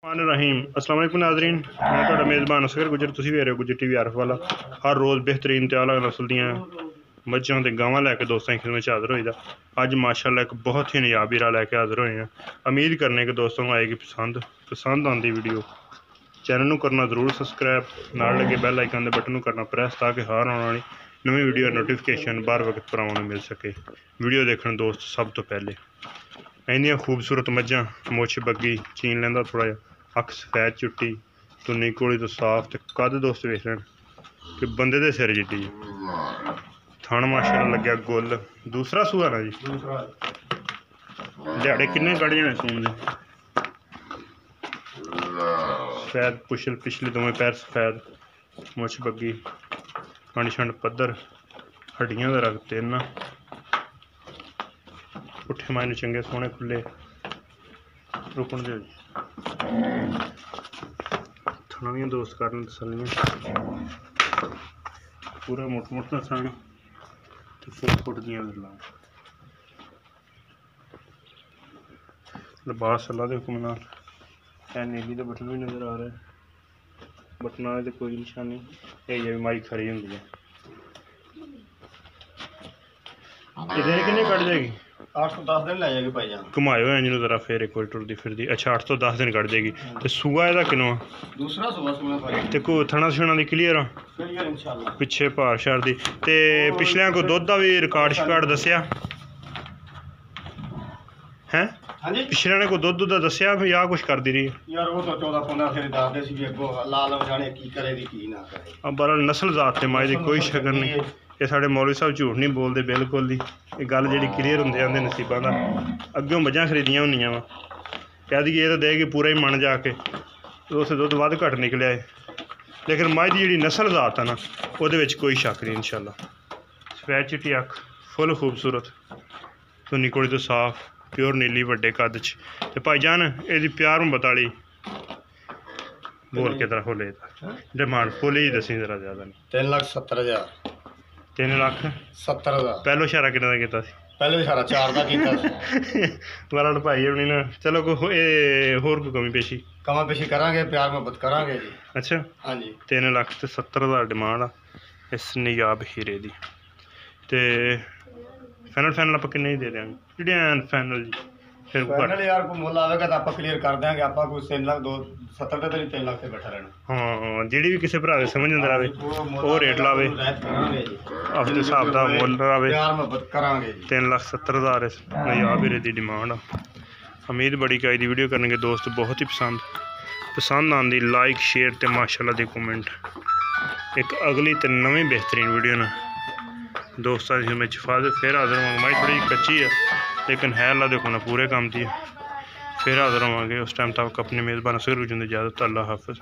रहीम अस्सलाम वालेकुम नाज़रीन, मैं तुहाडा मेज़बान असगर गुजर, तुसीं वेख रहे हो गुजर टीवी आरिफ वाला। हर रोज़ बेहतरीन ते आला नस्ल दियां मज्झां ते गावां लैके दोस्तां की खिदमत च हाज़र होई दा। अज माशाअल्लाह एक बहुत ही नायाब हीरा लैके हाज़र होए हैं। उम्मीद करने कि दोस्तों को आएगी पसंद आंदी वीडियो। चैनल नूं करना ज़रूर सब्सक्राइब, नाल लगे बैल आइकन दे बटन नूं करना प्रेस ताकि हर आने वाली नवी वीडियो नोटिफिकेशन बार वक्त भरावां नूं मिल सके। वीडियो देखण दोस्त सब तो पहले इंदियां खूबसूरत मज्झां, मुछ बग्गी, चीन लैंदा थोड़ा जिहा, अख सफैद चिट्टी, तुन्नी कोली तो साफ ते कद दोस्त वेख लैन कि बंदे दे सिर जिड्डी। थण माशाअल्लाह लग्या गुल, दूसरा सूआ ना जी। दिहाड़े किन्ने कड़ जाने सून दे। सफैद पुछल पिछले दोवें पैर सफैद, मुछ बग्गी, कंड छंड पद्धर, हड्डियां दा रंग तिन्न, पुट्ठे मायने चंगे सोहने खुले। रुकण दे थणियां दोस्त करन तसल्लियां, पूरा मुट दा सन ते फुट दियां गल्लां। लिबास अल्लाह दे हुक्म नाल है। नीली दे बटन भी नज़र आ रहे हैं, बटना ते कोई निशानी है भी माई खरी होंदी है। इधर किन्ने कट जाएगी? 8 तो 10 दिन लै जाएगी भाईजान। घुमायो है जिन्हों जरा फिर एक बार टुरदी फिरदी। अच्छा 8 तो 10 दिन कट जाएगी। तो सूआ इहदा किन्ना? दूसरा सूआ भाई। ते को थणा छणा दी क्लियर आ? क्लियर इंशाल्लाह। पिछे भार शार दी ते पिछलियां को दुध दा भी रिकॉर्ड शिकार्ड दस्सिया हैं? हां जी, पिछले ने को दुध दा दस्सिया फिर या कुछ करदी रही यार वो तो 14-15 दिन दसदे सी भी अगो लाल हो जाने की करे दी की ना करे। अब बहरहाल नस्ल जात ते माई दी कोई शकन नहीं। ये साढ़े मौलवी साहब झूठ नहीं बोलते बिल्कुल दी। ये गल जी क्लीयर होंदे आंदे नसीबां दा। अग्गों मझां खरीदियां होंदियां वा, कह दी ये तो देगी पूरा ही मन जाके उस दुध वध घट निकलिया है। लेकिन माई दी जी नस्ल जात है ना, वो कोई शक नहीं इंशाल्लाह। सफैद चिट्टी अख, फुल खूबसूरत, तुन्नी कोली तो साफ, प्योर नीली वड्डे कद च। ते भाईजान ये प्यार मुहब्बत वाली बोल के तरह खोले डिमांड फुल ही दसी जरा ज़्यादा नहीं। 3,70,000। 3,70,000 पहलो इशारा कितना दा कीता सी? पहले इशारा 4 दा कीता सी। बहरहाल भाई होनी ना, चलो कोई होर कोई कमी पेशी कमा पेशी करांगे, प्यार मुहब्बत करांगे जी। अच्छा हाँ जी। 3,70,000 डिमांड आ इस नियाब हीरे दी। ते फाइनल आप किन्ने दे देंगे? ਜਿਹੜੇ फाइनल जी फिर फाइनल यार को मुੱਲ आवेगा तो आप क्लियर कर देंगे। आप कोई 3 लाख 270 ਤੇ 3 ਲੱਖ ਤੇ ਬੈਠਾ ਰਹਿਣਾ। ਹਾਂ ਜਿਹੜੀ ਵੀ ਕਿਸੇ ਭਰਾ ਦੇ ਸਮਝ ਅੰਦਰ ਆਵੇ ਉਹ ਰੇਟ ਲਾਵੇ, ਆਪਣੇ ਹਿਸਾਬ ਦਾ ਮੁੱਲ ਲਾਵੇ। ਪਿਆਰ ਮੁਹੱਬਤ ਕਰਾਂਗੇ ਜੀ। 3,70,000 ਨਿਆਬ ਹੀਰੇ ਦੀ ਡਿਮਾਂਡ ਆ। ਉਮੀਦ ਬੜੀ ਕਾਇ ਦੀ ਵੀਡੀਓ ਕਰਨਗੇ ਦੋਸਤ, ਬਹੁਤ ਹੀ ਪਸੰਦ ਆਉਂਦੀ। ਲਾਈਕ शेयर ਤੇ ਮਾਸ਼ਾਅੱਲਾ ਦੇ ਕਮੈਂਟ। ਇੱਕ ਅਗਲੀ ਤੇ ਨਵੀਂ बेहतरीन वीडियो ना दोस्तों जी मैं हिफाजत फिर हाजिर होवांगे। माई थोड़ी कच्ची है लेकिन है अल्लाह देखो ना पूरे काम की। फिर हाजिर होवांगे उस टाइम तक अपने मेज़बान असगर गुजर इजाज़त। अल्लाह हाफ़िज़।